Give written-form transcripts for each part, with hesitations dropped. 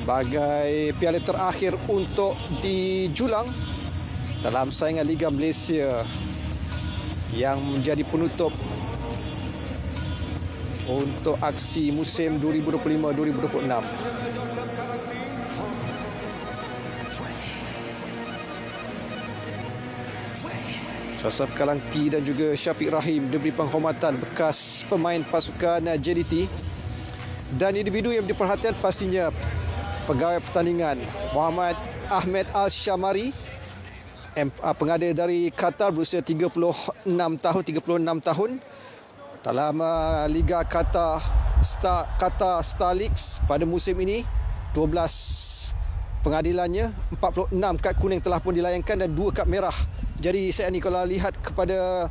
sebagai piala terakhir untuk dijulang dalam saingan Liga Malaysia yang menjadi penutup untuk aksi musim 2025-2026. Syasaf Kalangti dan juga Syafiq Rahim diberi penghormatan bekas pemain pasukan JDT. Dan individu yang diperhatikan pastinya pegawai pertandingan Muhammad Ahmed Al-Shamari, pengada dari Qatar berusia 36 tahun dalam Liga Qatar Star Leagues pada musim ini. 12 pengadilannya, 46 kad kuning telah pun dilayangkan dan 2 kad merah. Jadi saya ni kalau lihat kepada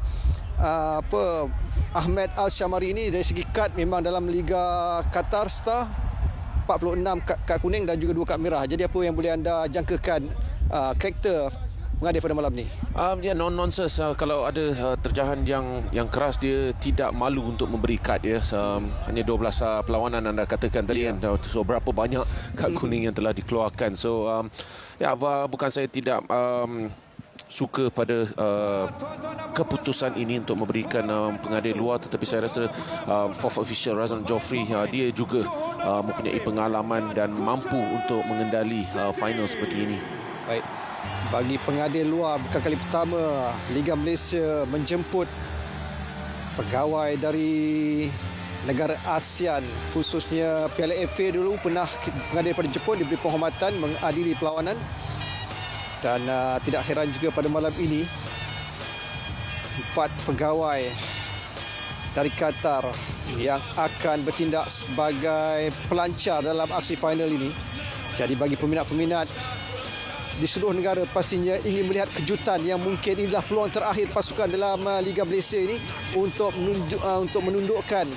Ahmed Al-Shamari ini, dari segi kad memang dalam Liga Qatar Star 46 kad kuning dan juga 2 kad merah. Jadi apa yang boleh anda jangkakan karakter pengadil pada malam ni? Dia nonsense. Kalau ada terjahan yang keras, dia tidak malu untuk memberi kad ya. Hanya 12 perlawanan anda katakan tadi kan. So berapa banyak kad kuning yang telah dikeluarkan. So bukan saya tidak suka pada keputusan ini untuk memberikan pengadil luar, tetapi saya rasa fourth official Razan Joffrey dia juga mempunyai pengalaman dan mampu untuk mengendali final seperti ini. Baik, bagi pengadil luar bukan kali pertama Liga Malaysia menjemput pegawai dari negara ASEAN, khususnya Piala FA dulu pernah pengadil pada Jepun diberi penghormatan mengadili perlawanan. Dan tidak heran juga pada malam ini 4 pegawai dari Qatar yang akan bertindak sebagai pelancar dalam aksi final ini. Jadi bagi peminat-peminat di seluruh negara pastinya ingin melihat kejutan yang mungkin inilah peluang terakhir pasukan dalam Liga Malaysia ini untuk menundukkan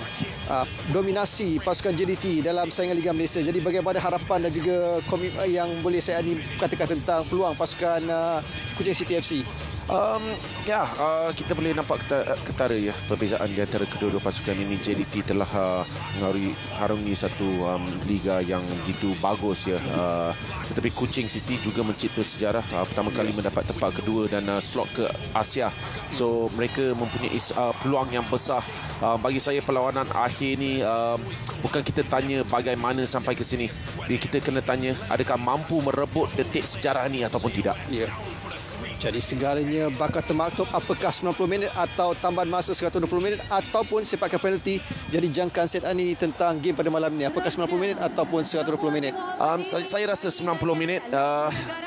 dominasi pasukan JDT dalam saingan Liga Malaysia. Jadi bagaimana harapan dan juga komitmen yang boleh saya katakan tentang peluang pasukan Kuching City FC? Kita boleh nampak ketara ya perbezaan di antara kedua-dua pasukan ini. JDT telah harungi satu liga yang begitu bagus ya, tetapi Kuching City juga mencipta sejarah, pertama kali mendapat tempat kedua dan slot ke Asia. So mereka mempunyai peluang yang besar. Bagi saya perlawanan akhir ni bukan kita tanya bagaimana sampai ke sini, kita kena tanya adakah mampu merebut detik sejarah ni ataupun tidak. Ya. Jadi segalanya bakal termaktub, apakah 90 minit atau tambahan masa 120 minit ataupun sepakan penalti. Jadi jangkaan Syed Ani tentang game pada malam ini, apakah 90 minit ataupun 120 minit? Saya rasa 90 minit.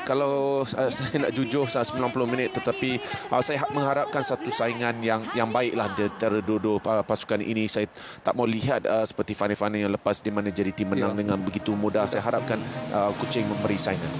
Kalau saya nak jujur 90 minit, tetapi saya mengharapkan satu saingan yang baiklah di antara dua-dua pasukan ini. Saya tak mau lihat seperti final-final yang lepas di mana JDT menang dengan begitu mudah. Saya harapkan Kuching memberi saingan.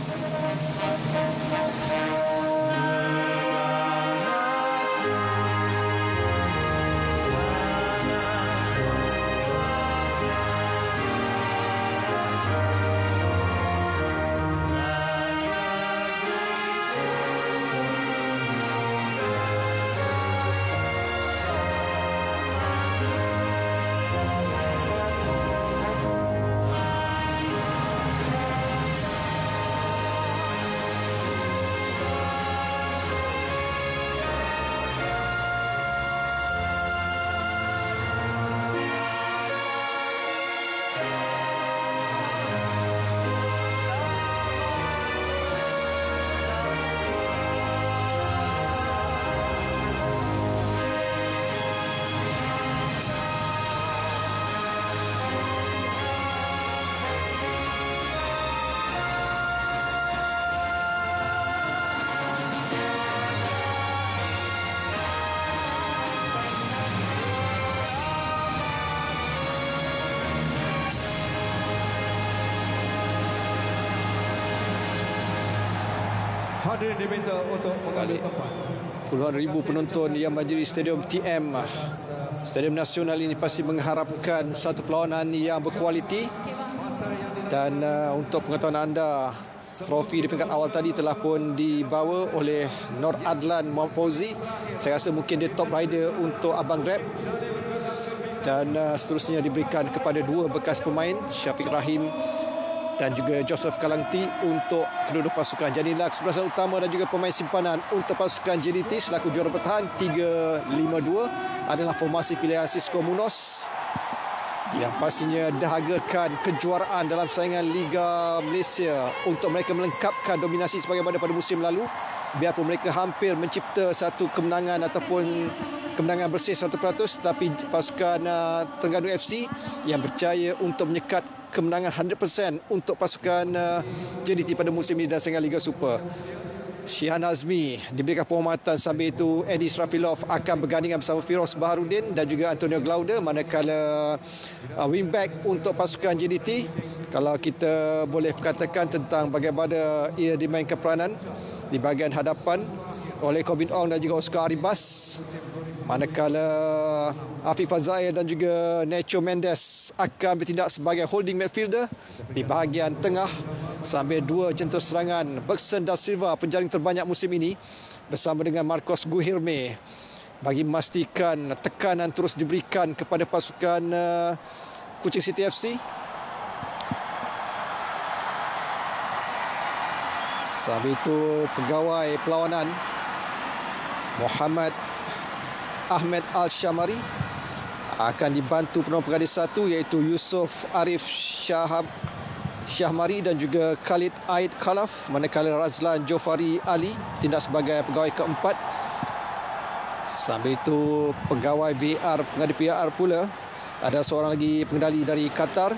Hadirin diminta untuk mengambil tempat. Puluhan ribu penonton yang menjadi Stadium TM, Stadium Nasional ini pasti mengharapkan satu perlawanan yang berkualiti. Dan untuk pengetahuan anda, trofi di peringkat awal tadi telah pun dibawa oleh Nur Adlan Muhammad Fauzi. Saya rasa mungkin dia top rider untuk Abang Grab. Dan seterusnya diberikan kepada dua bekas pemain, Syafiq Rahim dan juga Joseph Kalangti untuk kedua-dua pasukan. Jadi inilah kesebelasan utama dan juga pemain simpanan untuk pasukan JDT selaku juara bertahan 3-5-2 adalah formasi pilihan Cisco Munoz yang pastinya dahagakan kejuaraan dalam saingan Liga Malaysia untuk mereka melengkapkan dominasi sebagaimana pada musim lalu. Biarpun mereka hampir mencipta satu kemenangan ataupun kemenangan bersih 100%, tapi pasukan Terengganu FC yang berjaya untuk menyekat kemenangan 100% untuk pasukan JDT pada musim ini dan saingan Liga Super. Syihan Azmi diberikan penghormatan, sambil itu Eddie Srafilov akan bergandingan bersama Firoz Baharudin dan juga Antonio Glaude, manakala wingback untuk pasukan JDT, kalau kita boleh katakan tentang bagaimana ia dimainkan peranan di bahagian hadapan oleh Corbin Ong dan juga Oscar Arribas, manakala Afiq Fazail dan juga Nacho Mendes akan bertindak sebagai holding midfielder di bahagian tengah, sambil dua jentera serangan Bergson da Silva, penjaring terbanyak musim ini, bersama dengan Marcos Guilherme bagi memastikan tekanan terus diberikan kepada pasukan Kuching City FC. Sambil itu pegawai perlawanan Muhammad Ahmed Al-Shamari akan dibantu penolong pengadil satu, iaitu Yusof Arif Syahmari dan juga Khalid Aid Khalaf, manakala Razlan Jofari Ali tindak sebagai pegawai keempat. Sambil itu pegawai VR, pengadil VR pula ada seorang lagi pengendali dari Qatar,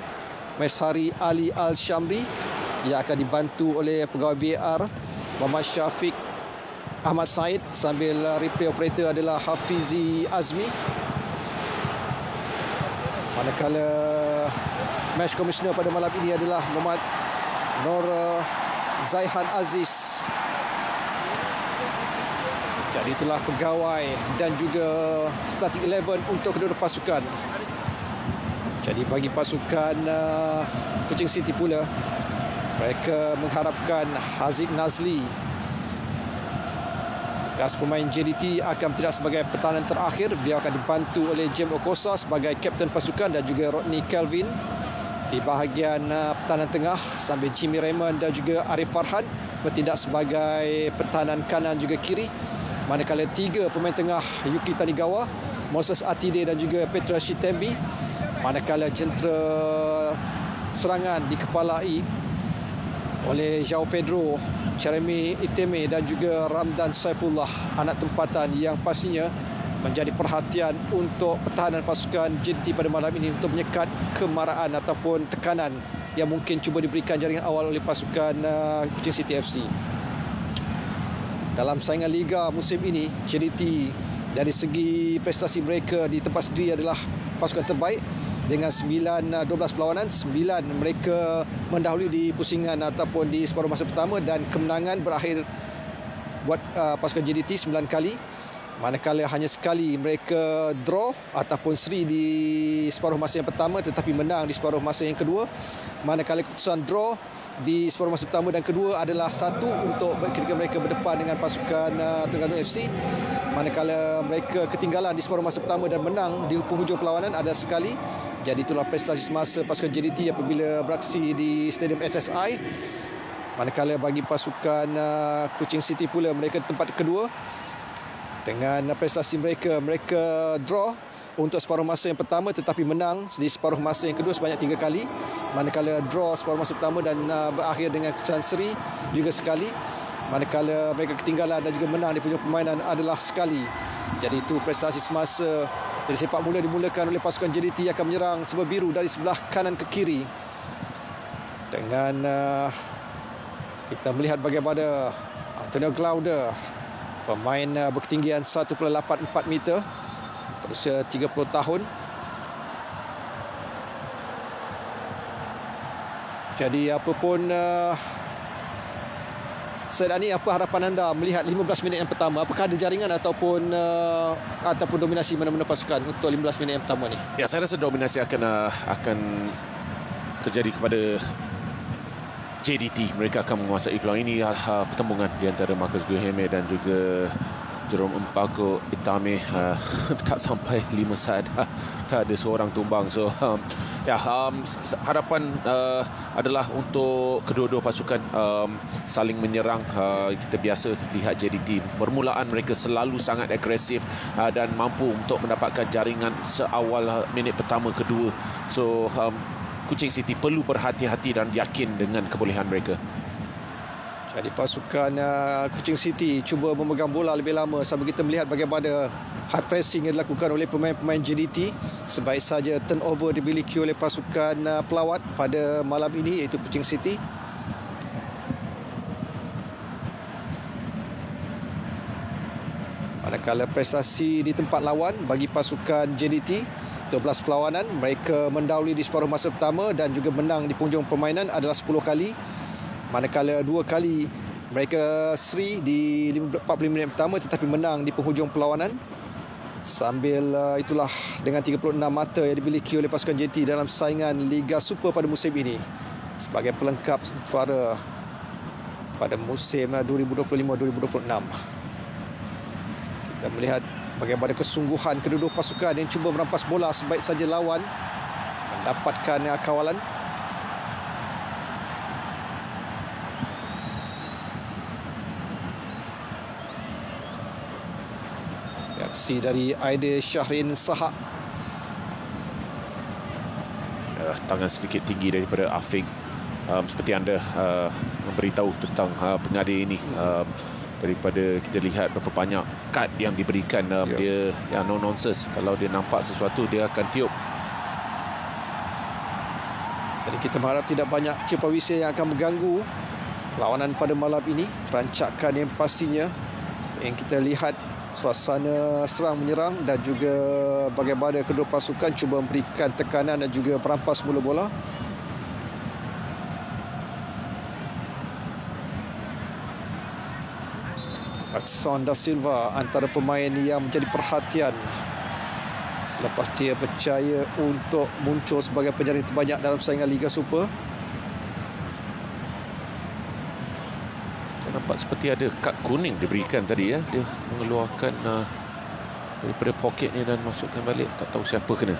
Meshari Ali Al-Shamri, yang akan dibantu oleh pegawai VR Muhammad Syafiq Ahmad Said, sambil replay operator adalah Hafizi Azmi. Manakala match commissioner pada malam ini adalah Muhammad Nur Zaihan Aziz. Jadi itulah pegawai dan juga starting 11 untuk kedua pasukan. Jadi bagi pasukan Kuching City pula, mereka mengharapkan Haziq Nazli, bekas pemain JDT, akan bertindak sebagai pertahanan terakhir. Beliau akan dibantu oleh James Okosa sebagai kapten pasukan dan juga Rodney Kelvin di bahagian pertahanan tengah, sambil Jimmy Raymond dan juga Arif Farhan bertindak sebagai pertahanan kanan juga kiri. Manakala tiga pemain tengah, Yuki Tanigawa, Moses Atide dan juga Petra Shitembi. Manakala jentera serangan dikepalai oleh João Pedro, Jeremy Iteme dan juga Ramdan Saifullah, anak tempatan yang pastinya menjadi perhatian untuk pertahanan pasukan JDT pada malam ini untuk menyekat kemarahan ataupun tekanan yang mungkin cuba diberikan jaringan awal oleh pasukan Kuching City FC. Dalam saingan Liga musim ini, JDT dari segi prestasi mereka di tempat sendiri adalah pasukan terbaik dengan 12 perlawanan. 9 mereka mendahului di pusingan ataupun di separuh masa pertama, dan kemenangan berakhir buat pasukan JDT 9 kali, manakala hanya sekali mereka draw ataupun seri di separuh masa yang pertama tetapi menang di separuh masa yang kedua. Manakala keputusan draw di separuh masa pertama dan kedua adalah 1 untuk ketika mereka berdepan dengan pasukan Terengganu FC. Manakala mereka ketinggalan di separuh masa pertama dan menang di penghujung perlawanan ada sekali. Jadi itulah prestasi semasa pasukan JDT apabila beraksi di Stadium SSI. Manakala bagi pasukan Kuching City pula, mereka tempat kedua dengan prestasi mereka draw untuk separuh masa yang pertama tetapi menang di separuh masa yang kedua sebanyak 3 kali. Manakala draw separuh masa pertama dan berakhir dengan keputusan seri juga sekali. Manakala mereka ketinggalan dan juga menang di penghujung permainan adalah sekali. Jadi itu prestasi semasa. Jadi sepak bola dimulakan oleh pasukan JDT yang akan menyerang seberbiru dari sebelah kanan ke kiri. Dengan kita melihat bagaimana Antonio Glaude, pemain berketinggian 1.84 meter, berusia 30 tahun. Jadi apapun Syed Ani, apa harapan anda melihat 15 minit yang pertama? Apakah ada jaringan ataupun dominasi mana-mana pasukan untuk 15 minit yang pertama ni? Ya, saya rasa dominasi akan terjadi kepada JDT. Mereka akan menguasai peluang ini. Pertembungan di antara Marcos Guilherme dan juga Jerome Mpago Itame tak sampai 5 saat ada seorang tumbang. So harapan adalah untuk kedua-dua pasukan saling menyerang. Kita biasa lihat JDT permulaan mereka selalu sangat agresif dan mampu untuk mendapatkan jaringan seawal minit pertama kedua. So Kuching City perlu berhati-hati dan yakin dengan kebolehan mereka. Jadi pasukan Kuching City cuba memegang bola lebih lama sambil kita melihat bagaimana high pressing yang dilakukan oleh pemain-pemain JDT. Sebaik saja turnover dimiliki oleh pasukan pelawat pada malam ini, iaitu Kuching City. Manakala prestasi di tempat lawan bagi pasukan JDT, 12 perlawanan, mereka mendahului di separuh masa pertama dan juga menang di penghujung permainan adalah 10 kali. Manakala 2 kali mereka seri di 45 minit pertama tetapi menang di penghujung perlawanan. Sambil itulah dengan 36 mata yang dimiliki oleh pasukan JDT dalam saingan Liga Super pada musim ini sebagai pelengkap juara pada musim 2025-2026. Kita melihat bagaimana kesungguhan kedua-dua pasukan yang cuba merampas bola sebaik saja lawan mendapatkan kawalan. Reaksi dari Aidil Syahrin Sahak. Tangan sedikit tinggi daripada Afiq. Seperti anda memberitahu tentang pengadil ini, daripada kita lihat berapa banyak kad yang diberikan, dia yang no nonsense. Kalau dia nampak sesuatu dia akan tiup. Jadi kita berharap tidak banyak cepa whistle yang akan mengganggu perlawanan pada malam ini. Perancakan yang pastinya yang kita lihat suasana serang menyerang dan juga bagaimana kedua pasukan cuba memberikan tekanan dan juga merampas bola-bola. Axon da Silva antara pemain yang menjadi perhatian selepas dia berjaya untuk muncul sebagai penjaring terbanyak dalam saingan Liga Super. Nampak seperti ada kad kuning diberikan tadi ya. Dia mengeluarkan daripada poket ni dan masukkan balik. Tak tahu siapa kena.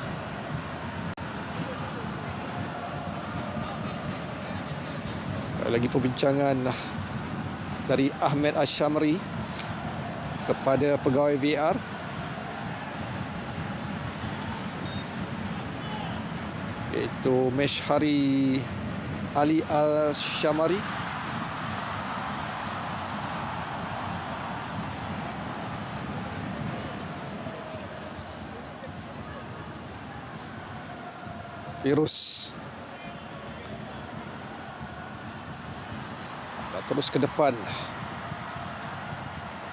Sekali lagi perbincangan dari Ahmed Ashamri kepada pegawai VR. Iaitu Meshari Ali Al-Shamari. Virus terus ke depan,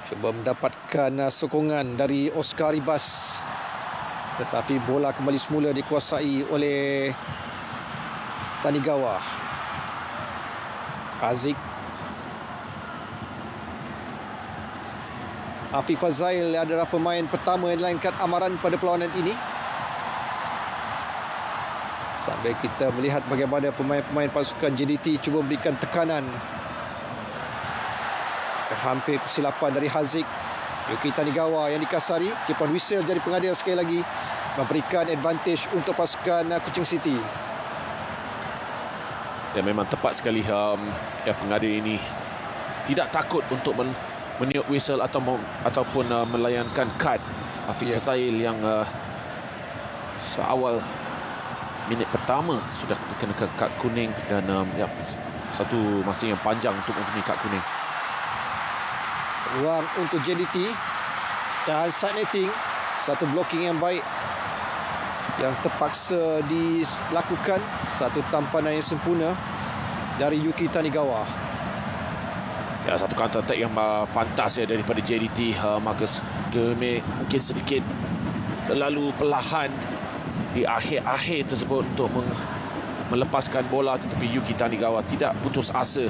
cuba mendapatkan sokongan dari Oscar Ribas, tetapi bola kembali semula dikuasai oleh Tanigawa. Aziz Afif Fazail adalah pemain pertama yang dilainkan amaran pada perlawanan ini. Sambil kita melihat bagaimana pemain-pemain pasukan JDT cuba memberikan tekanan. Hampir kesilapan dari Haziq. Yuki Tanigawa yang dikasari. Tiupan whistle jadi pengadil sekali lagi, memberikan advantage untuk pasukan Kuching City. Dan memang tepat sekali pengadil ini tidak takut untuk meniup whistle ataupun melayankan kad Afiq Fazail yang seawal minit pertama sudah dikenakan kad kuning dan satu masa yang panjang untuk mempunyai kad kuning. Ruang untuk JDT dan side netting, satu blocking yang baik yang terpaksa dilakukan, satu tampanan yang sempurna dari Yuki Tanigawa. Ya, satu counter attack yang pantas ya daripada JDT. Marcus Geme mungkin sedikit terlalu perlahan di akhir-akhir tersebut untuk melepaskan bola, tetapi Yuki Tanigawa tidak putus asa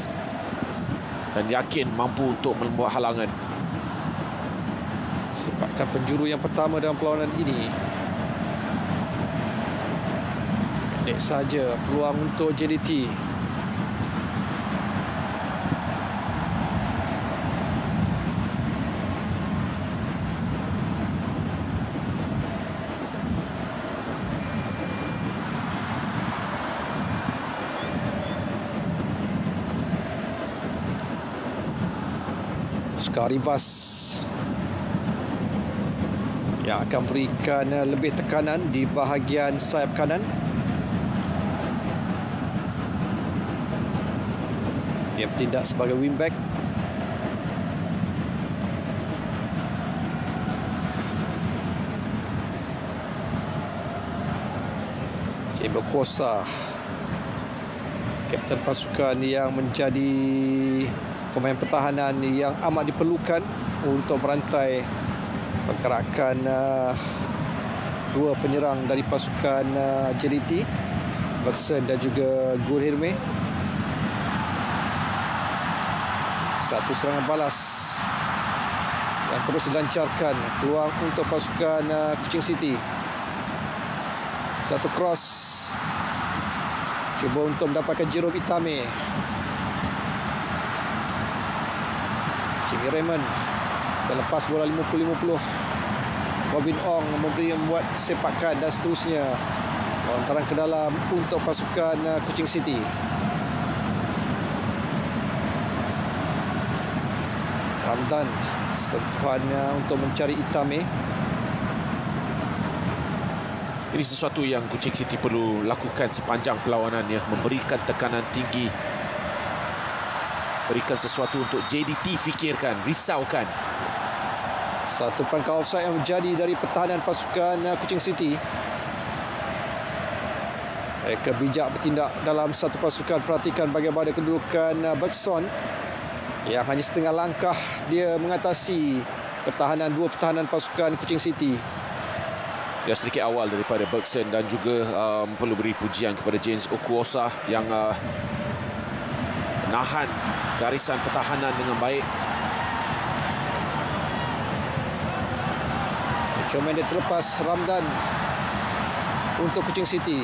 dan yakin mampu untuk membuat halangan. Sepakan penjuru yang pertama dalam perlawanan ini. Pendek saja peluang untuk JDT. Oscar Ribas yang akan berikan lebih tekanan di bahagian sayap kanan. Dia bertindak sebagai wingback. Cebo Kosa, kapten pasukan yang menjadi pemain pertahanan yang amat diperlukan untuk merantai pergerakan dua penyerang dari pasukan JDT, Bergson dan juga Gurhirme. Satu serangan balas yang terus dilancarkan, peluang untuk pasukan Kuching City. Satu cross, cuba untuk mendapatkan Jerome Itame. Jimmy Raymond terlepas bola 50-50. Robin Ong membuat sepakan dan seterusnya. Lontaran ke dalam untuk pasukan Kuching City. Ramdan, sentuhannya untuk mencari Itame. Ini sesuatu yang Kuching City perlu lakukan sepanjang perlawanan, ya, memberikan tekanan tinggi, berikan sesuatu untuk JDT fikirkan, risaukan. Satu pangkal offside yang menjadi dari pertahanan pasukan Kuching City. Mereka bijak bertindak dalam satu pasukan. Perhatikan bagaimana kedudukan Bergson yang hanya setengah langkah dia mengatasi dua pertahanan pasukan Kuching City. Ya, sedikit awal daripada Bergson dan juga perlu beri pujian kepada James Okuosa yang menahan garisan pertahanan dengan baik. Cuma dia terlepas Ramdan untuk Kuching City.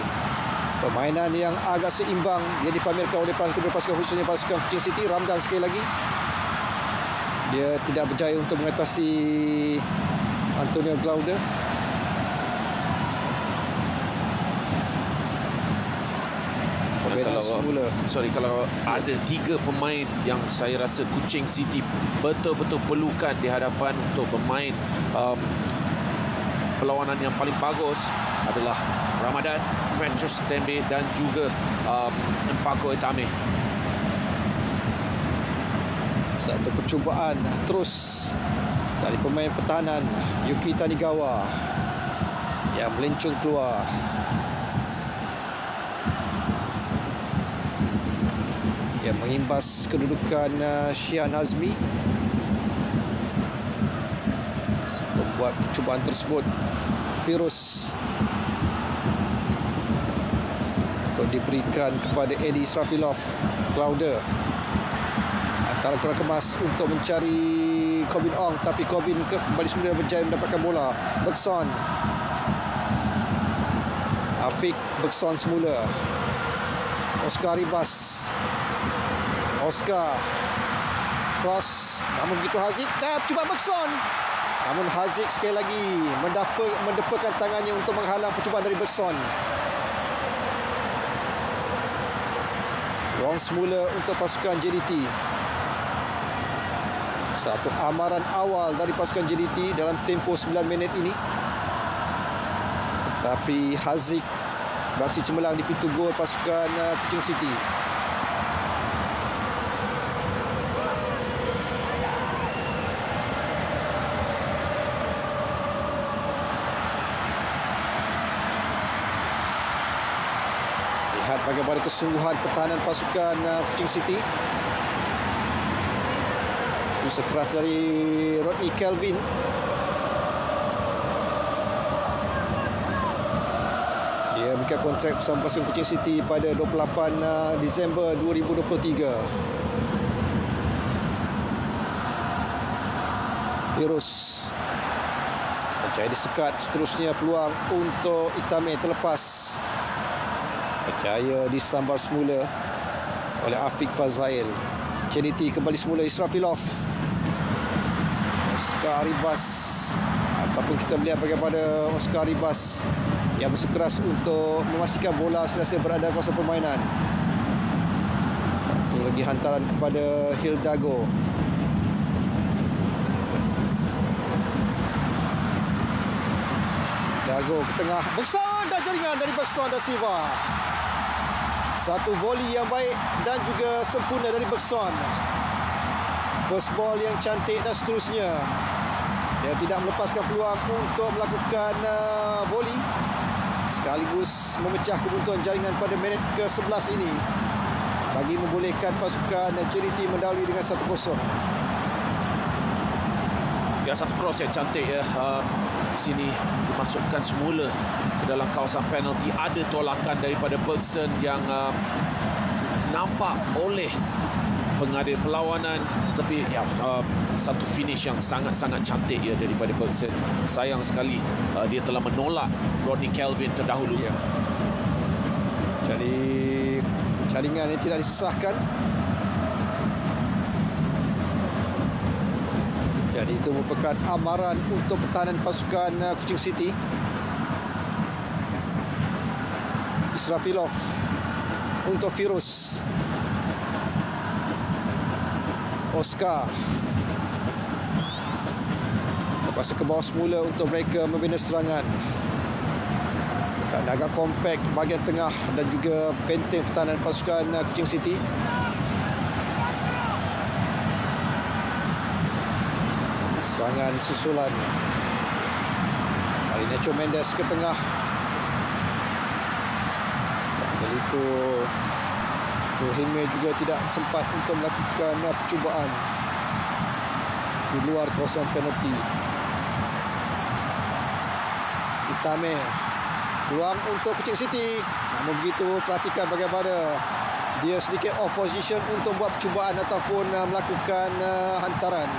Permainan yang agak seimbang yang dipamerkan oleh kedua pasukan, khususnya pasukan Kuching City. Ramdan sekali lagi, dia tidak berjaya untuk mengatasi Antonio Glaude. Kalau ada tiga pemain yang saya rasa Kuching City betul-betul perlukan di hadapan untuk bermain perlawanan yang paling bagus, adalah Ramadan, Precious Tembe dan juga Mpako Itame. Satu percubaan terus dari pemain pertahanan Yuki Tanigawa yang melencung keluar. Yang mengimbas kedudukan Syian Hazmi. Membuat percubaan tersebut Firuz untuk diberikan kepada Eddie Israfilov. Glaude antara kurang kemas untuk mencari Corbin Ong, tapi Corbin kembali semula berjaya mendapatkan bola. Bergson, Afiq Bergson semula. Oscar Ribas, Oscar cross, namun begitu Haziq dan percubaan Bergson. Namun Haziq sekali lagi mendepakan tangannya untuk menghalang percubaan dari Bergson. Peluang semula untuk pasukan JDT. Satu amaran awal dari pasukan JDT dalam tempoh 9 minit ini. Tapi Haziq beraksi cemerlang di pintu gol pasukan Kuching City. Lihat bagaimana kesungguhan pertahanan pasukan Kuching City. Usaha keras dari Rodney Kelvin. Dia mengikat kontrak bersama pasukan Kuching City pada 28 Disember 2023. Virus percaya disekat, seterusnya peluang untuk Itame terlepas. Percaya disambar semula oleh Afiq Fazail. JDT kembali semula Israfilov. Oscar Ribas, ataupun kita melihat bagaimana Oscar Ribas yang bersikeras untuk memastikan bola sentiasa berada dalam kawasan permainan. Satu lagi hantaran kepada Hildago. Thiago ke tengah. Bergson dan jaringan dari Bergson da Silva. Satu volley yang baik dan juga sempurna dari Bergson. First ball yang cantik dan seterusnya. Dia tidak melepaskan peluang untuk melakukan volley. Sekaligus memecah kebuntuan jaringan pada minit ke-11 ini. Bagi membolehkan pasukan JDT mendahului dengan 1-0. Ya, satu cross yang cantik ya. Di sini dimasukkan semula ke dalam kawasan penalti. Ada tolakan daripada Bergson yang nampak oleh pengadil perlawanan, tetapi ya, satu finish yang sangat-sangat cantik ya daripada Bergson. Sayang sekali dia telah menolak Rodney Kelvin terdahulu. Ya. Jadi jaringan yang tidak disesahkan. Jadi itu merupakan amaran untuk pertahanan pasukan Kuching City. Israfilov untuk Firuz. Oscar terpaksa ke bawah semula untuk mereka membina serangan. Agak kompak bahagian tengah dan juga benteng pertahanan pasukan Kuching City. Serangan susulan. Kali Nacho Mendes ke tengah. Sambil itu Kohime juga tidak sempat untuk melakukan percubaan di luar kawasan penalti. Itame, peluang untuk Kuching City. Namun begitu, perhatikan bagaimana dia sedikit off position untuk buat percubaan ataupun melakukan hantaran.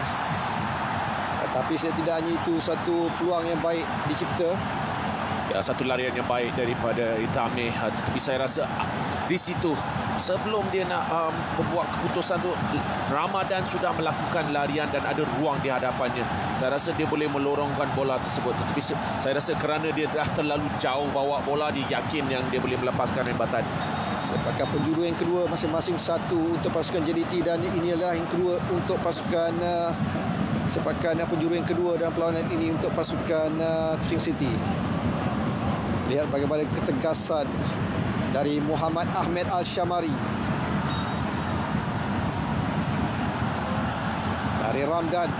Tapi setidaknya itu satu peluang yang baik dicipta. Ya, satu larian yang baik daripada Itame. Tetapi saya rasa di situ sebelum dia nak membuat keputusan tu, Ramadan sudah melakukan larian dan ada ruang di hadapannya. Saya rasa dia boleh melorongkan bola tersebut. Tetapi saya rasa kerana dia dah terlalu jauh bawa bola, dia yakin yang dia boleh melepaskan rembatan. Sepakat penjuru yang kedua, masing-masing satu untuk pasukan JDT dan ini adalah yang kedua untuk pasukan sepakan penjuru yang kedua dalam perlawanan ini untuk pasukan Kuching City. Lihat bagaimana ketegasan dari Muhammad Ahmed Al-Shamari. Dari Ramdan.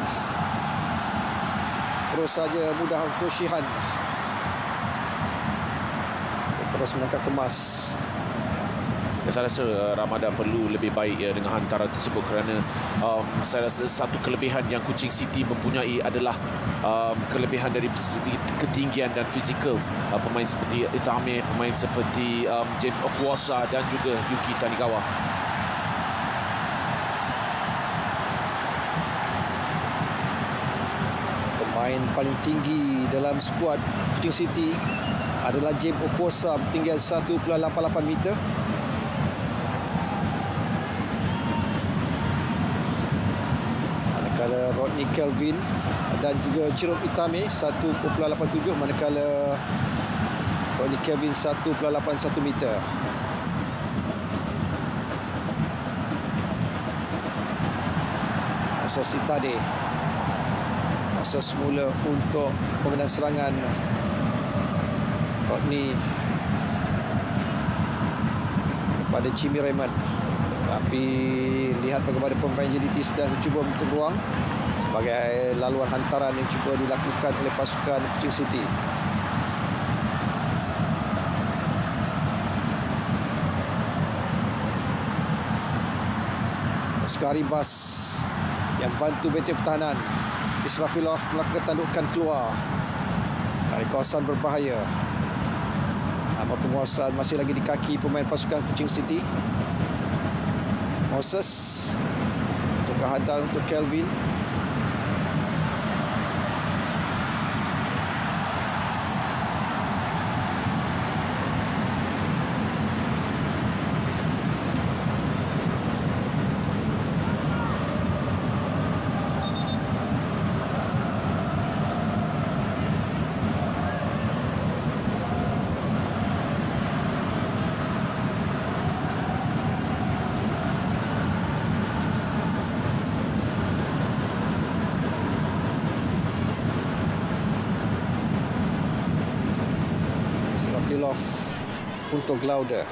Terus saja mudah untuk Shihan. Dia terus menangkap kemas. Saya rasa Ramadan perlu lebih baik dengan hantaran tersebut kerana saya rasa satu kelebihan yang Kuching City mempunyai adalah kelebihan dari segi ketinggian dan fizikal. Pemain seperti Itame, pemain seperti James Okwasa dan juga Yuki Tanigawa. Pemain paling tinggi dalam skuad Kuching City adalah James Okwasa, bertinggian 1.88 meter. Manakala Rodney Kelvin dan juga Jerome Itame 1.87, manakala Rodney Kelvin 1.81 meter. Asas Itade. Asas semula untuk pembinaan serangan Rodney kepada Jimmy Raymond. Tapi lihat bagaimana pemain JDT sedang cuba untuk ruang sebagai laluan hantaran yang cuba dilakukan oleh pasukan Kuching City. Oscar Ribas yang bantu benteng pertahanan. Israfilov melakukan tandukan keluar dari kawasan berbahaya. Nama penguasaan masih lagi di kaki pemain pasukan Kuching City. Moses untuk hantaran untuk Kelvin. Israfilov untuk Glaude.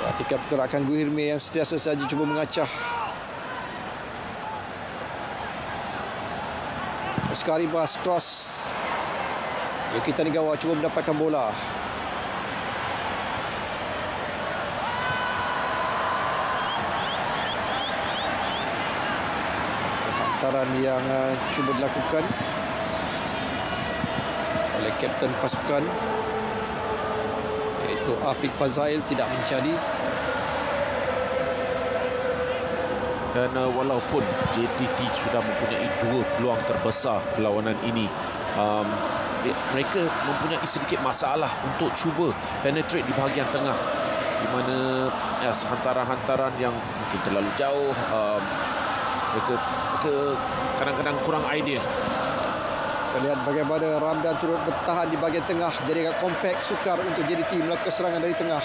Perhatikan pergerakan Guhirme yang sentiasa saja cuba mengacah. Oscar Ribas cross. Yuki Tanigawa cuba mendapatkan bola. Hantaran yang cuba dilakukan oleh kapten pasukan iaitu Afiq Fazail tidak menjadi. Dan walaupun JDT sudah mempunyai 2 peluang terbesar perlawanan ini, mereka mempunyai sedikit masalah untuk cuba penetrate di bahagian tengah, di mana hantaran-hantaran yang mungkin terlalu jauh, mereka kadang-kadang kurang idea. Kita lihat bagaimana Ramdan turut bertahan di bahagian tengah, jadi agak kompak, sukar untuk JDT melakukan serangan dari tengah.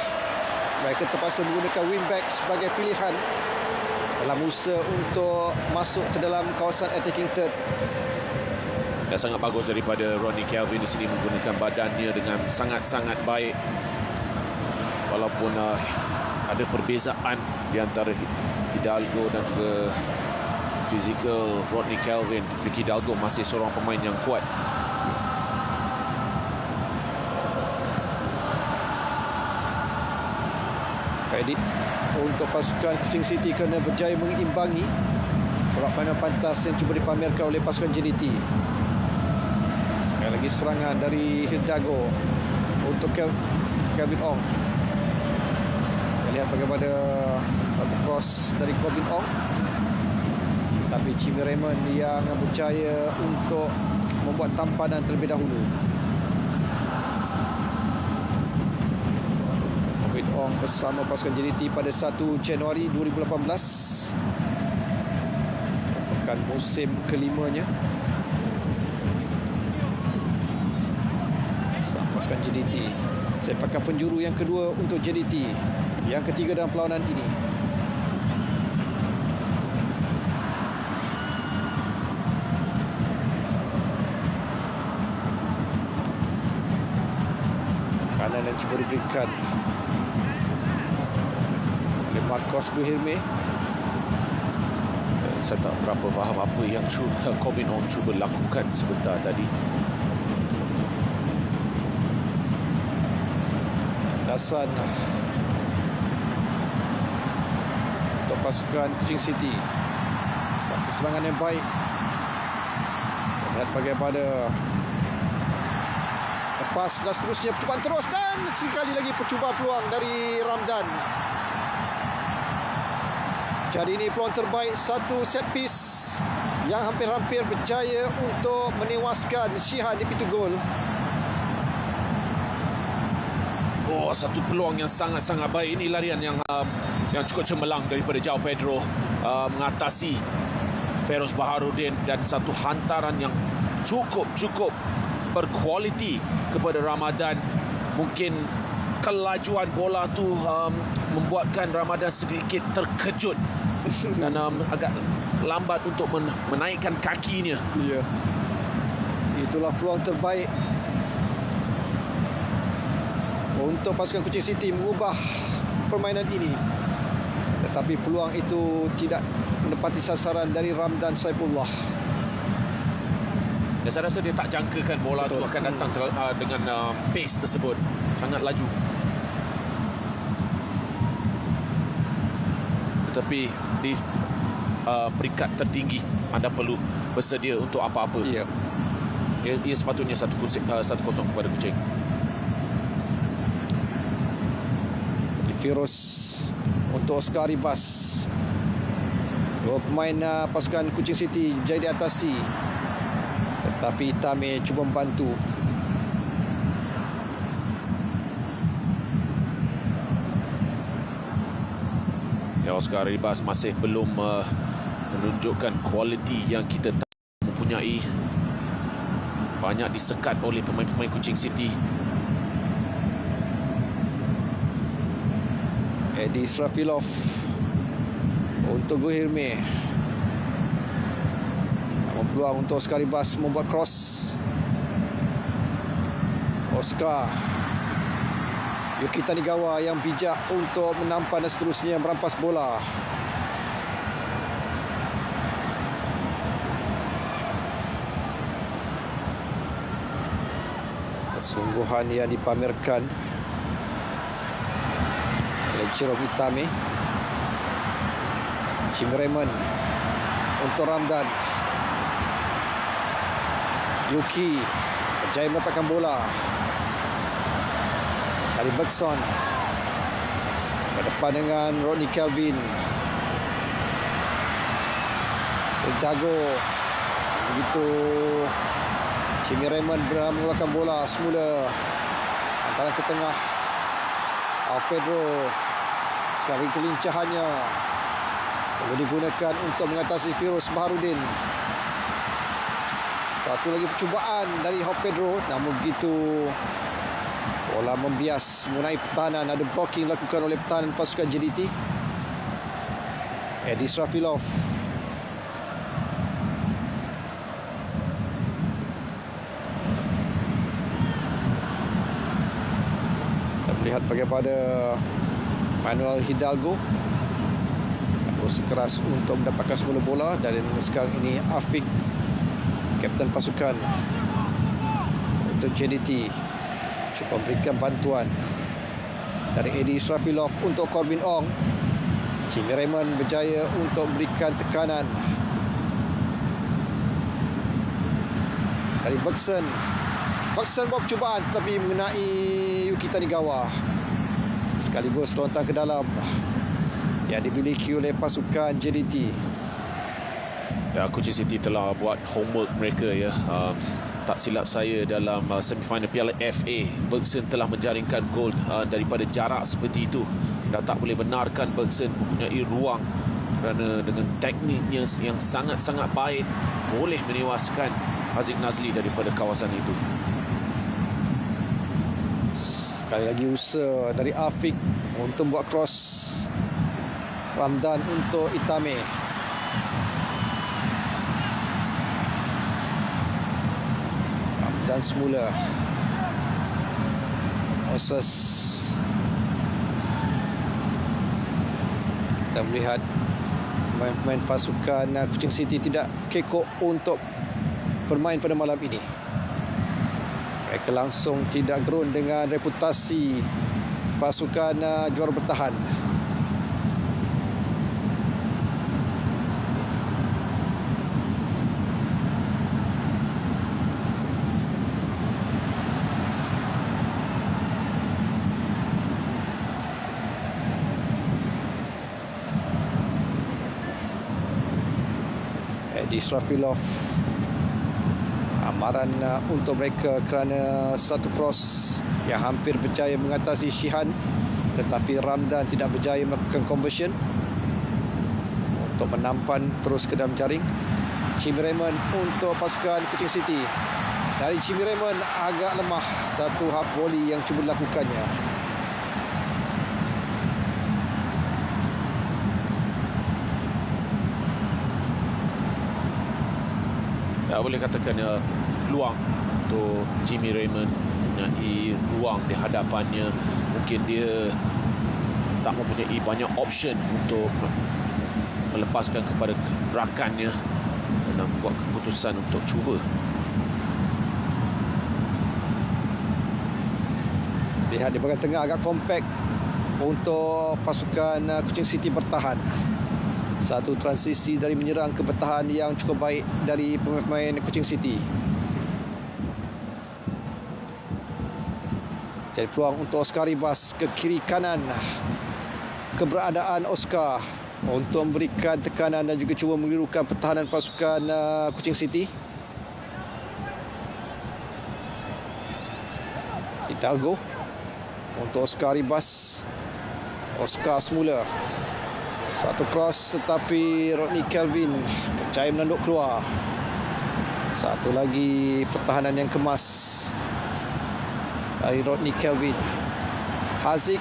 Mereka terpaksa menggunakan wingback sebagai pilihan dalam usaha untuk masuk ke dalam kawasan attacking third. Dan sangat bagus daripada Ronnie Kelvin di sini menggunakan badannya dengan sangat-sangat baik. Walaupun ada perbezaan di antara Hidalgo dan juga fizikal Rodney Kelvin, Ricky Hidalgo masih seorang pemain yang kuat. Edit untuk pasukan Kuching City kerana berjaya mengimbangi corak permainan pantas yang cuba dipamerkan oleh pasukan JDT. Sekali lagi serangan dari Hidalgo untuk Kevin Ong. Kita lihat bagaimana satu cross dari Kevin Ong, tapi Jimmy Raymond yang berjaya untuk membuat tampanan terlebih dahulu. Kevin Ong bersama pasukan JDT pada 1 Januari 2018, merupakan musim kelimanya bersama pasukan JDT. Sepakan penjuru yang kedua untuk JDT, yang ketiga dalam perlawanan ini. Kanan yang cuba diberikan oleh Marcos Guhirme. Saya tak berapa faham apa yang Kevin Ong cuba lakukan sebentar tadi. Dasan untuk pasukan Kuching City. Satu serangan yang baik. Lihat bagaimana lepas dan seterusnya percubaan terus, dan sekali lagi percubaan peluang dari Ramdan. Jadi ini peluang terbaik, satu set piece yang hampir-hampir berjaya untuk menewaskan Shihan di pintu gol. Oh, satu peluang yang sangat-sangat baik. Ini larian yang cukup cemerlang daripada João Pedro, mengatasi Feroz Baharudin, dan satu hantaran yang cukup berkualiti kepada Ramadan. Mungkin kelajuan bola tu membuatkan Ramadan sedikit terkejut dan agak lambat untuk menaikkan kakinya. Ya, itulah peluang terbaik untuk pasukan Kuching City mengubah permainan ini. Tetapi peluang itu tidak menepati sasaran dari Ramdan Saifullah. Dan saya rasa dia tak jangkakan bola tu akan datang dengan pace tersebut. Sangat laju. Tetapi di peringkat tertinggi, anda perlu bersedia untuk apa-apa. Ya. Ia sepatutnya 1-0 kepada Kuching. Firoz untuk Oscar Ribas. Dua pemain pasukan Kuching City berjaya diatasi, tetapi Tame cuba membantu. Ya, Oscar Ribas masih belum menunjukkan kualiti yang kita mempunyai. Banyak disekat oleh pemain-pemain Kuching City. Edi Israfilov untuk Guhirme. peluang untuk Oscar Ribas membuat cross. Oscar, Yuki Tanigawa yang bijak untuk menampan dan seterusnya merampas bola. Kesungguhan yang dipamerkan oleh Jerome Itame. Jim Raymond untuk Ramdan. Yuki berjaya mendapatkan bola. Kali Bergson ke depan dengan Rodney Kelvin. Dago. Begitu Jimmy Raymond mengeluarkan bola semula antara ke tengah. Pedro, sekali kelincahannya perlu digunakan untuk mengatasi Firuz Baharudin. Satu lagi percubaan dari Pedro, namun begitu bola membias mengenai pertahanan. Ada blocking dilakukan oleh pertahanan pasukan JDT. Edi Srafilov. Kita melihat bagaimana Manuel Hidalgo berusaha keras untuk mendapatkan semula bola, dan sekarang ini Afiq, kapten pasukan untuk JDT, cuba memberikan bantuan dari Edi Srafilov untuk Corbin Ong. Jimmy Raymond berjaya untuk memberikan tekanan dari Bergson. Bergson buat percubaan tetapi mengenai Yuki Tanigawa. Sekaligus lontar ke dalam yang dimiliki oleh pasukan JDT. Ya, Kuching City telah buat homework mereka ya. Tak silap saya dalam semifinal Piala FA, Bergson telah menjaringkan gol daripada jarak seperti itu. Dah tak boleh benarkan Bergson mempunyai ruang, kerana dengan tekniknya yang sangat-sangat baik boleh menewaskan Haziq Nazli daripada kawasan itu. Sekali lagi usaha dari Afiq untuk buat cross. Ramdan untuk Itame. Dan semula Moses. Kita melihat pemain pasukan Kuching City tidak kekok untuk bermain pada malam ini. Mereka langsung tidak gerun dengan reputasi pasukan juara bertahan. Edi Srafilov, amaran untuk mereka kerana satu cross yang hampir berjaya mengatasi Shihan, tetapi Ramdan tidak berjaya melakukan conversion untuk menampan terus ke dalam jaring. Jimmy Raymond untuk pasukan Kuching City. Dari Jimmy Raymond agak lemah satu half volley yang cuba dilakukannya. Ya, boleh katakan peluang untuk Jimmy Raymond, mempunyai ruang di hadapannya. Mungkin dia tak mempunyai banyak option untuk melepaskan kepada rakannya dan buat keputusan untuk cuba. Lihat di bahagian tengah agak kompak untuk pasukan Kuching City bertahan. Satu transisi dari menyerang ke bertahan yang cukup baik dari pemain-pemain Kuching City. Jadi peluang untuk Oscar Ribas ke kiri kanan. Keberadaan Oscar untuk memberikan tekanan dan juga cuba mengelirukan pertahanan pasukan Kuching City. Hidalgo untuk Oscar Ribas. Oscar semula. Satu cross tetapi Rodney Kelvin percaya menanduk keluar. Satu lagi pertahanan yang kemas dari Rodney Kelvin. Haziq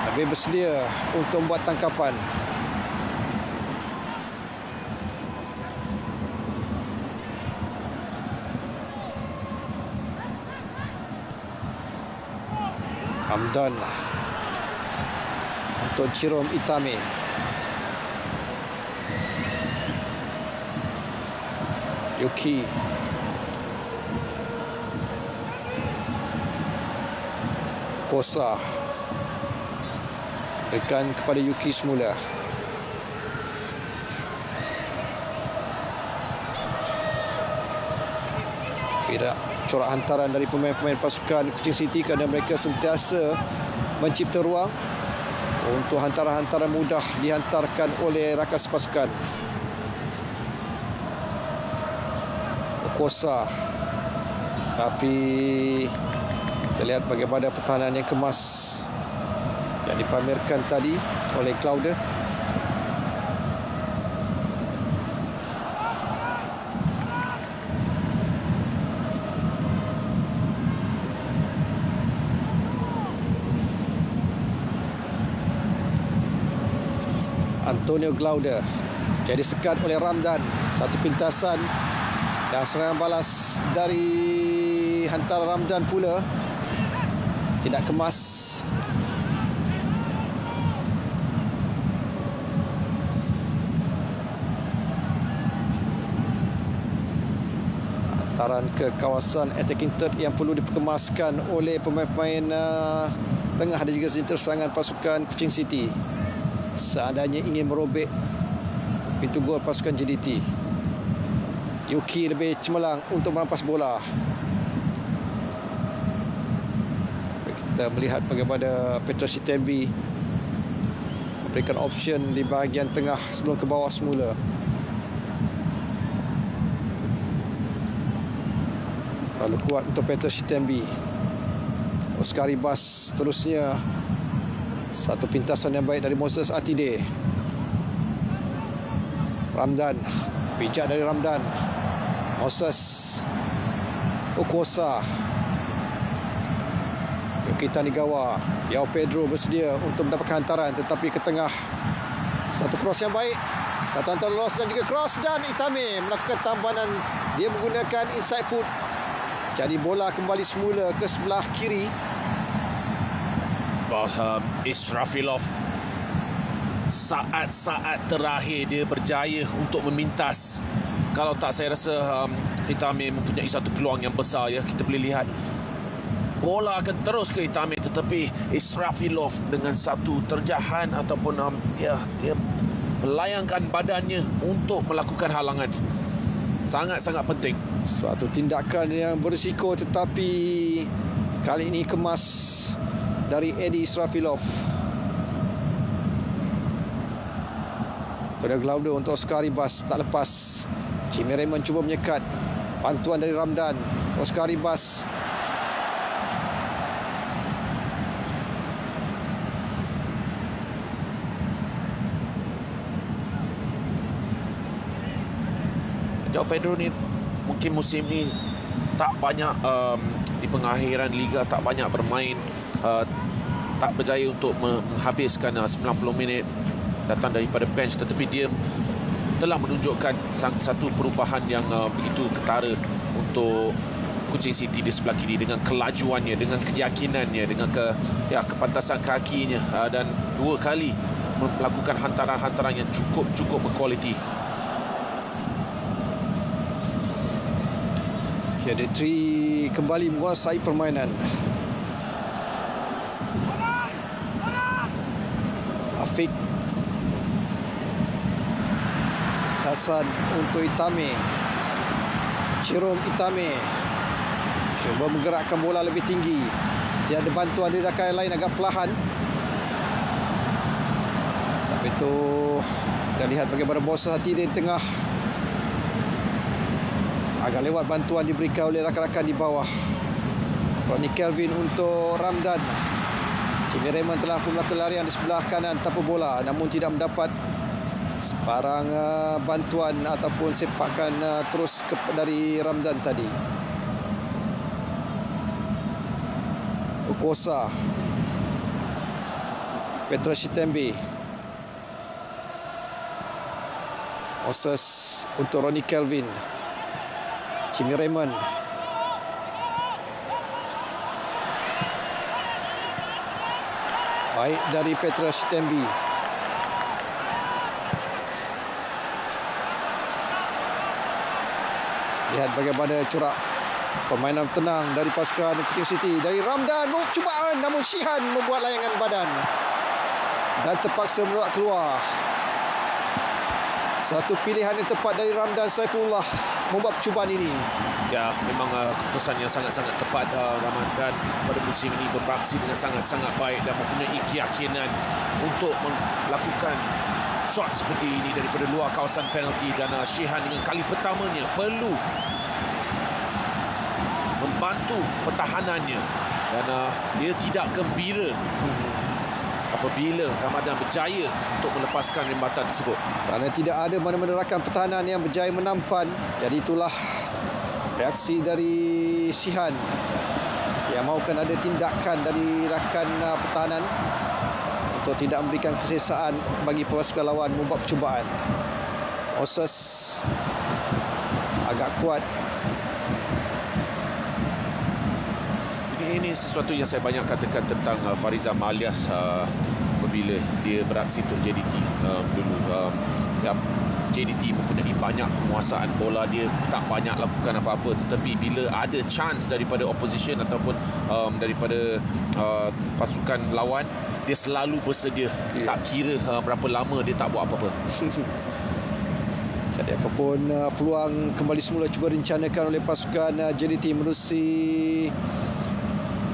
lebih bersedia untuk membuat tangkapan. Ramdan untuk Jerome Itame. Yuki. Kosa. Berikan kepada Yuki semula. Tidak corak hantaran dari pemain-pemain pasukan Kuching City kerana mereka sentiasa mencipta ruang untuk hantaran-hantaran mudah dihantarkan oleh rakan sepasukan. Kosa. Tapi kita lihat bagaimana pertahanan yang kemas yang dipamerkan tadi oleh Claude. Antonio Claude jadi sekat oleh Ramdan. Satu pintasan dan serangan balas dari hantaran Ramdan pula tidak kemas. Hantaran ke kawasan attacking third yang perlu diperkemaskan oleh pemain-pemain tengah dan juga senjata serangan pasukan Kuching City seandainya ingin merobek pintu gol pasukan JDT. Yuki lebih cemerlang untuk merampas bola. Kita melihat bagaimana Petra Shitembi memberikan option di bahagian tengah sebelum ke bawah semula. Terlalu kuat untuk Petra Shitembi. Oscar Ribas seterusnya. Satu pintasan yang baik dari Moses Atide. Ramdan. Pijak dari Ramdan. Moses. Kosa. Yuki Tanigawa. Yao Pedro bersedia untuk mendapatkan hantaran tetapi ke tengah. Satu cross yang baik. Satu hantaran lolos dan juga cross dan Itame melakukan tampanan. Dia menggunakan inside foot. Jadi bola kembali semula ke sebelah kiri. Israfilov saat-saat terakhir dia berjaya untuk memintas. Kalau tak, saya rasa Itame mempunyai satu peluang yang besar ya. Kita boleh lihat bola akan terus ke Itame tetapi Israfilov dengan satu terjahan ataupun dia melayangkan badannya untuk melakukan halangan. Sangat-sangat penting. Satu tindakan yang berisiko tetapi kali ini kemas dari Eddie Israfilov. Antonio Claude untuk Oscar Ribas tak lepas. Jimmy Raymond cuba menyekat. Bantuan dari Ramdan. Oscar Ribas. João Pedro ni mungkin musim ni tak banyak di pengakhiran liga tak banyak bermain, tak berjaya untuk menghabiskan 90 minit datang daripada bench, tetapi dia telah menunjukkan satu perubahan yang begitu ketara untuk Kuching City di sebelah kiri dengan kelajuannya, dengan keyakinannya, dengan kepantasan kakinya dan dua kali melakukan hantaran-hantaran yang cukup berkualiti. Ada Tri kembali menguasai permainan. Afiq. Tasan untuk Itame. Jerome Itame cuba menggerakkan bola lebih tinggi. Tiada bantuan dari rakan lain, agak perlahan. Sampai itu kita lihat bagaimana Moses Atide di tengah. Agak lewat bantuan diberikan oleh rakan-rakan di bawah. Ronnie Kelvin untuk Ramdan. Jimmy Raymond telah pun melakukan larian di sebelah kanan tanpa bola, namun tidak mendapat sebarang bantuan ataupun sepakan terus dari Ramdan tadi. Kosa. Petra Shitembi. Moses untuk Ronnie Kelvin. Jimmy Raymond. Baik dari Petra Shitembi. Lihat bagaimana corak permainan tenang dari pasukan Kuching City. Dari Ramdan, cubaan namun Shihan membuat layangan badan dan terpaksa menolak keluar. Satu pilihan yang tepat dari Ramdan Saifullah membuat percubaan ini. Ya, memang keputusan yang sangat-sangat tepat. Ramadan pada musim ini beraksi dengan sangat-sangat baik dan mempunyai keyakinan untuk melakukan shot seperti ini daripada luar kawasan penalti. Dan Shihan dengan kali pertamanya perlu membantu pertahanannya dan dia tidak gembira apabila Ramadan berjaya untuk melepaskan rembatan tersebut. Kerana tidak ada mana-mana rakan pertahanan yang berjaya menampan. Jadi itulah reaksi dari Shihan yang mahukan ada tindakan dari rakan pertahanan untuk tidak memberikan kesesaan bagi pasukan lawan membuat percubaan. Moses agak kuat. Ini sesuatu yang saya banyak katakan tentang Farizam alias apabila dia beraksi untuk JDT dulu. JDT mempunyai banyak penguasaan bola, dia tak banyak lakukan apa-apa, tetapi bila ada chance daripada opposition ataupun daripada pasukan lawan, dia selalu bersedia. Tak kira berapa lama dia tak buat apa-apa. Jadi apapun peluang kembali semula cuba rencanakan oleh pasukan JDT menerusi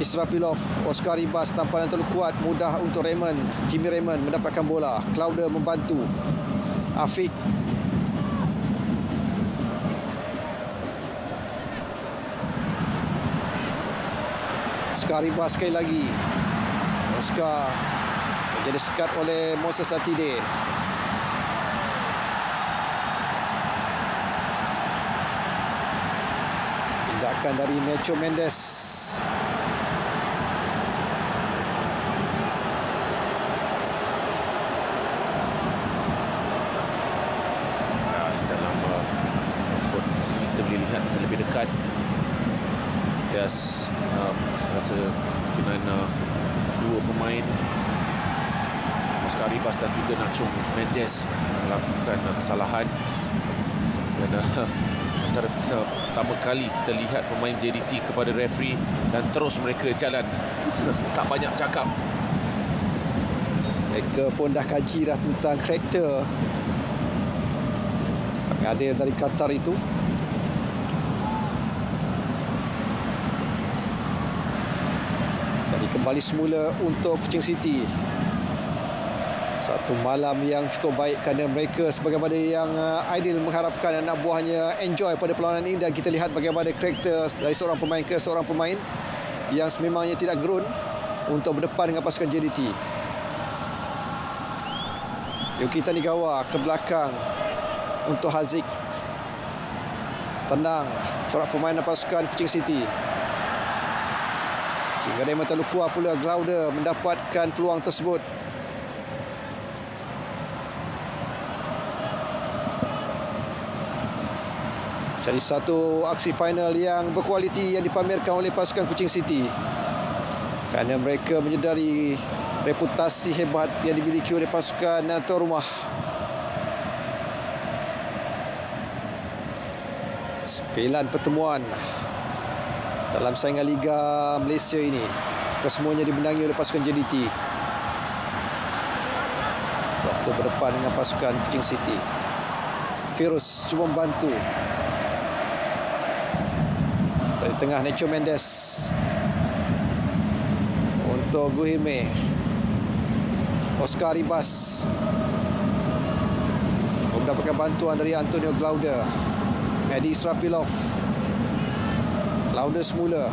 Israfilov. Oscar Ribas tamparan terlalu kuat, mudah untuk Raymond. Jimmy Raymond mendapatkan bola. Claude membantu. Afiq. Oscar Ribas sekali lagi. Oscar menjadi sekat oleh Moses Atide. Tindakan dari Nacho Mendes. Kita boleh lihat dengan lebih dekat. Yes, saya rasa dengan dua pemain Oscar Ribas dan juga Nacho Mendes melakukan kesalahan. Dan antara pertama kali kita lihat pemain JDT kepada referee dan terus mereka jalan. Tak banyak cakap. Mereka pun dah kaji dah tentang karakter pengadil dari Qatar itu. Jadi kembali semula untuk Kuching City. Satu malam yang cukup baik kerana mereka sebagaimana yang Aidil mengharapkan anak buahnya enjoy pada perlawanan ini, dan kita lihat bagaimana karakter dari seorang pemain ke seorang pemain yang sememangnya tidak gerun untuk berdepan dengan pasukan JDT. Yuki Tanigawa ke belakang untuk Haziq. Tenang corak permainan pasukan Kuching City. Sehingga dia terlalu kuat pula Glaude mendapatkan peluang tersebut. Jadi satu aksi final yang berkualiti yang dipamerkan oleh pasukan Kuching City. Kerana mereka menyedari reputasi hebat yang dimiliki oleh pasukan tuan rumah. Sembilan pertemuan dalam saingan Liga Malaysia ini, kesemuanya dimenangi oleh pasukan JDT. Waktu berdepan dengan pasukan Kuching City. Firuz cuba membantu. Dari tengah Nacho Mendes untuk Guhirme. Oscar Ribas cuba mendapatkan bantuan dari Antonio Glaude. Edi Israfilov. Lauda semula.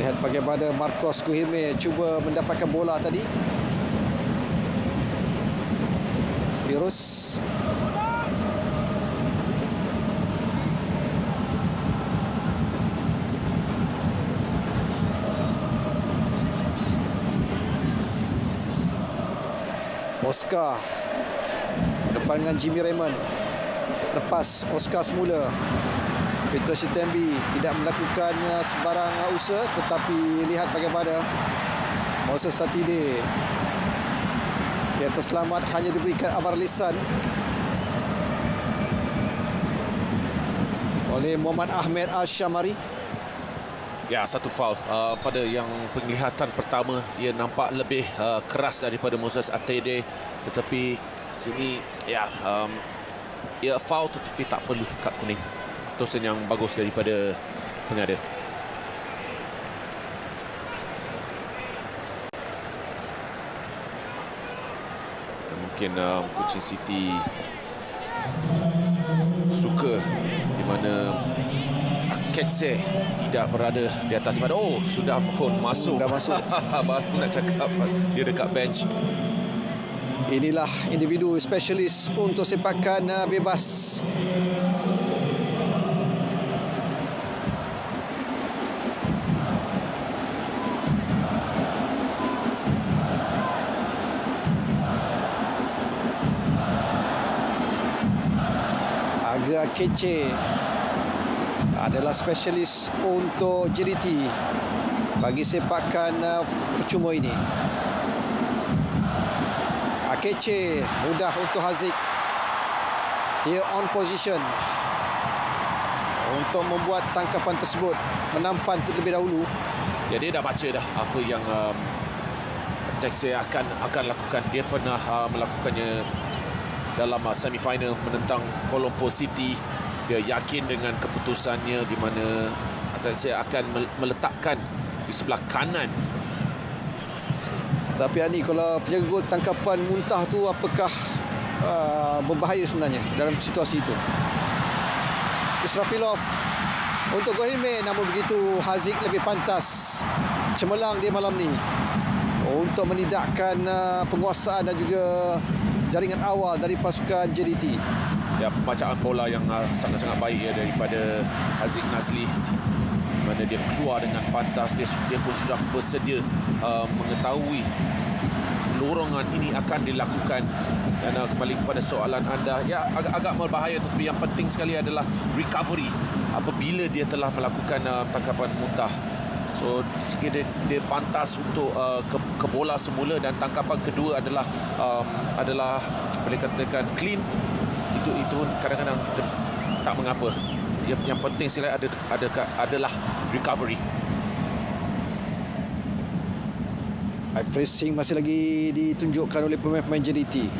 Lihat bagaimana Marcos Guhirme cuba mendapatkan bola tadi. Firuz. Oscar depan dengan Jimmy Raymond. Lepas Oscar semula. Petrus Sitembi tidak melakukan sebarang usaha, tetapi lihat bagaimana Moses Satide yang terselamat hanya diberikan amar lisan oleh Muhammad Ahmed Ashamari. Ya, satu foul pada yang penglihatan pertama ia nampak lebih keras daripada Moses Atede, tetapi sini ya ia foul tetapi tak perlu kad kuning. Keputusan yang bagus daripada pengada. Dan mungkin Kuching City suka di mana Ketse tidak berada di atas pada. Oh, sudah pun masuk. Sudah masuk. Baru nak cakap dia dekat bench. Inilah individu spesialis untuk sepakan bebas. Aga Kece adalah spesialis untuk JDT bagi sepakan percuma ini. Akece mudah untuk Haziq. Dia on position untuk membuat tangkapan tersebut, menampan terlebih dahulu. Ya, dia dah baca dah apa yang Jackson akan lakukan. Dia pernah melakukannya dalam semifinal menentang Kuala Lumpur City. Dia yakin dengan keputusannya di mana saya akan meletakkan di sebelah kanan. Tapi Ani, kalau penjaga gol tangkapan muntah tu apakah berbahaya sebenarnya dalam situasi itu? Israfilov untuk gol ini, namun begitu Haziq lebih pantas. Cemerlang dia malam ni untuk menidakkan penguasaan dan juga jaringan awal dari pasukan JDT. Ya, pembacaan bola yang sangat-sangat baik ya daripada Haziq Nazli, mana dia keluar dengan pantas. Dia pun sudah bersedia mengetahui lorongan ini akan dilakukan. Dan kembali kepada soalan anda, ya agak berbahaya, tetapi yang penting sekali adalah recovery apabila dia telah melakukan tangkapan muntah. So dia pantas untuk ke bola semula, dan tangkapan kedua adalah boleh katakan clean. Itu kadang-kadang kita tak mengapa. Yang penting sekali adalah recovery. High pressing masih lagi ditunjukkan oleh pemain-pemain JDT.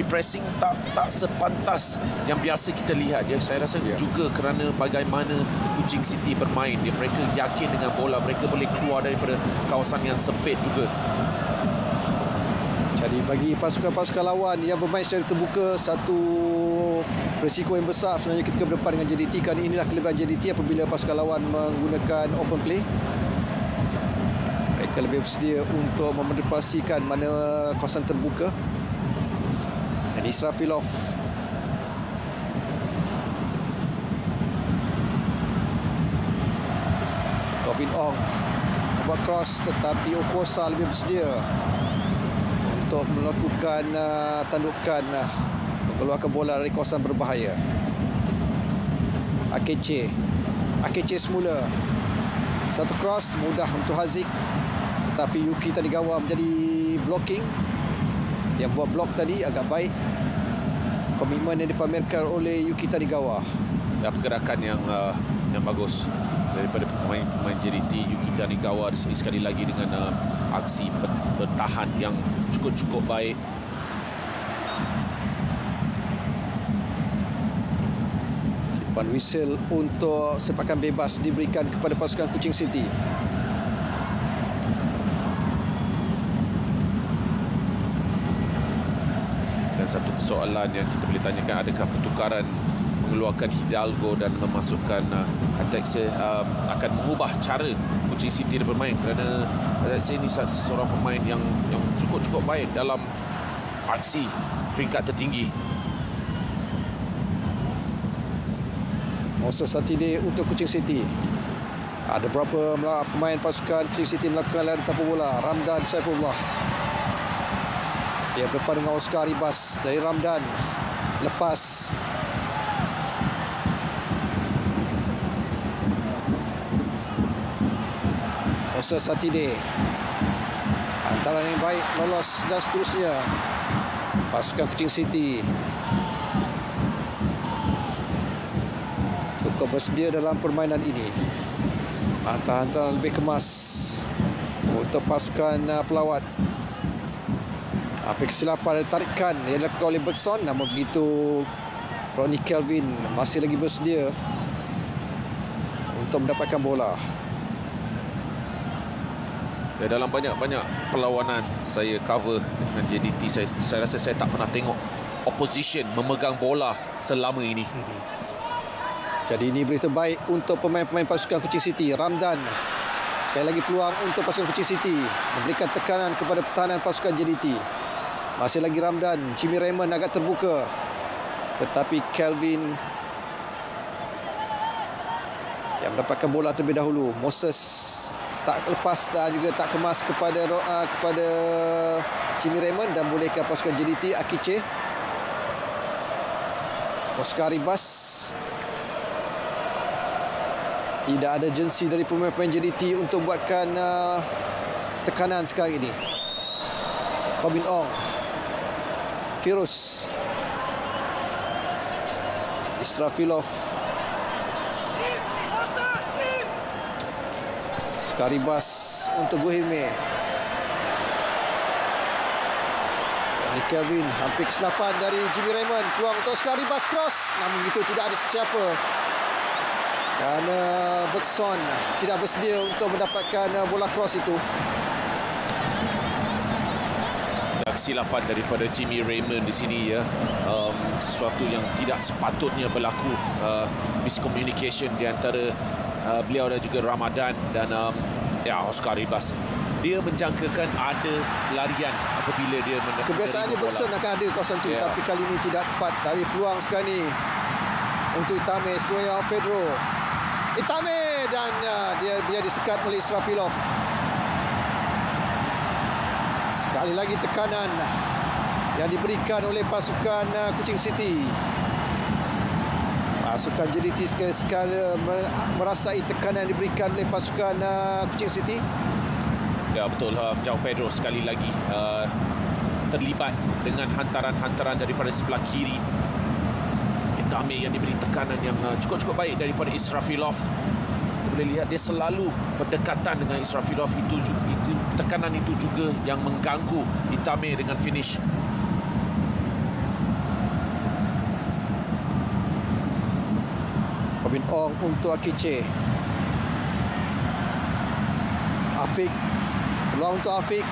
Pressing tak sepantas yang biasa kita lihat ya. Saya rasa juga kerana bagaimana Kuching City bermain, mereka yakin dengan bola, mereka boleh keluar daripada kawasan yang sempit juga. Jadi bagi pasukan-pasukan lawan yang bermain secara terbuka, satu risiko yang besar sebenarnya ketika berdepan dengan JDT. Kerana inilah kelebihan JDT apabila pasukan lawan menggunakan open play. Mereka lebih bersedia untuk memanipulasikan mana kawasan terbuka. Dan Israfilov Kovin Ong membuat cross, tetapi Okosa lebih bersedia untuk melakukan tandukan, mengeluarkan bola dari kawasan berbahaya. Akece semula satu cross mudah untuk Haziq, tetapi Yuki Tanigawa menjadi blocking. Yang buat blok tadi agak baik. Komitmen yang dipamerkan oleh Yuki Tanigawa. Ya, pergerakan yang bagus daripada pemain JDT. Yuki Tanigawa di sini sekali lagi dengan aksi bertahan yang cukup baik. Tipan whistle untuk sepakan bebas diberikan kepada pasukan Kuching City. Satu persoalan yang kita boleh tanyakan, adakah pertukaran mengeluarkan Hidalgo dan memasukkan Atexia akan mengubah cara Kuching City bermain? Kerana Atexia ini seorang pemain yang cukup baik dalam aksi peringkat tertinggi. Moses Satide untuk Kuching City. Ada berapa pemain pasukan Kuching City melakukan lari tanpa bola? Ramdan Saifullah. Dia berdepan dengan Oscar Ribas dari Ramdan. Lepas. Moses Satide. Hantaran yang baik, lolos dan seterusnya. Pasukan Kuching City cukup bersedia dalam permainan ini. Hantaran lebih kemas untuk pasukan pelawat. Apa kesilapan dan tarikan yang dilakukan oleh Bergson, namun begitu Ronnie Kelvin masih lagi bersedia untuk mendapatkan bola. Dalam banyak-banyak perlawanan saya cover dengan JDT, saya rasa saya tak pernah tengok opposition memegang bola selama ini. Jadi ini berita baik untuk pemain-pemain pasukan Kuching City. Ramdan, sekali lagi peluang untuk pasukan Kuching City memberikan tekanan kepada pertahanan pasukan JDT. Masih lagi Ramdan. Jimmy Raymond agak terbuka, tetapi Kelvin yang mendapatkan bola terlebih dahulu. Moses tak lepas dan juga tak kemas kepada Jimmy Raymond, dan bolehkan pasukan JDT Akiche. Oscar Ribas. Tidak ada urgensi dari pemain-pemain JDT untuk buatkan tekanan sekarang ini. Kobin Ong. Firuz. Israfilov. Oscar Ribas untuk Guhirme. Ronnie Kelvin, hampir kesilapan dari Jimmy Raymond. Peluang untuk Oscar Ribas, cross. Namun itu tidak ada sesiapa. Kerana Bergson tidak bersedia untuk mendapatkan bola cross itu. Kesilapan daripada Jimmy Raymond di sini, ya. Sesuatu yang tidak sepatutnya berlaku. Miscommunication di antara beliau dan juga Ramadan dan Oscar Ribas. Dia menjangkakan ada larian apabila dia kebiasaannya Bergson akan ada kawasan itu, tapi kali ini tidak tepat. Dari peluang sekarang ni untuk Itame, Suaya Pedro. Itame, dan dia disekat oleh Israfilov. Sekali lagi tekanan yang diberikan oleh pasukan Kuching City. Pasukan JDT sekali-sekala merasai tekanan yang diberikan oleh pasukan Kuching City. Ya, betul. João Pedro sekali lagi terlibat dengan hantaran-hantaran daripada sebelah kiri. Itame yang diberi tekanan yang cukup-cukup baik daripada Israfilov. Kita boleh lihat dia selalu berdekatan dengan Israfilov. Itu tekanan itu juga yang mengganggu Itame dengan finish. Kobin Ong untuk Akiche. Afiq. Peluang untuk Afiq.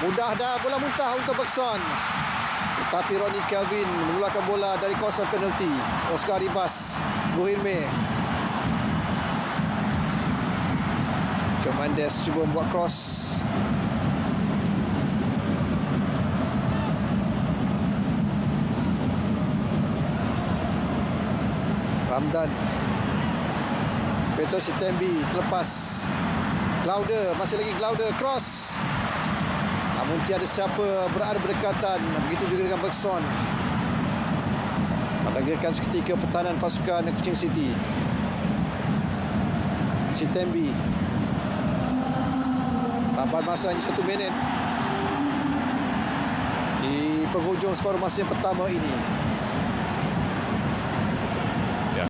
Mudah dah, bola muntah untuk Bergson. Tetapi Ronnie Kelvin mengeluarkan bola dari kawasan penalti. Oscar Ribas. Guhirme. Joe Mendes cuba membuat cross. Ramdan. Petro Sitembi terlepas. Glaude, masih lagi Glaude, cross. Namun tiada siapa berada berdekatan. Begitu juga dengan Bergson. Melagakan seketika pertahanan pasukan Kuching City. Sitembi. Tambahan masa hanya 1 minit di penghujung separuh masa yang pertama ini.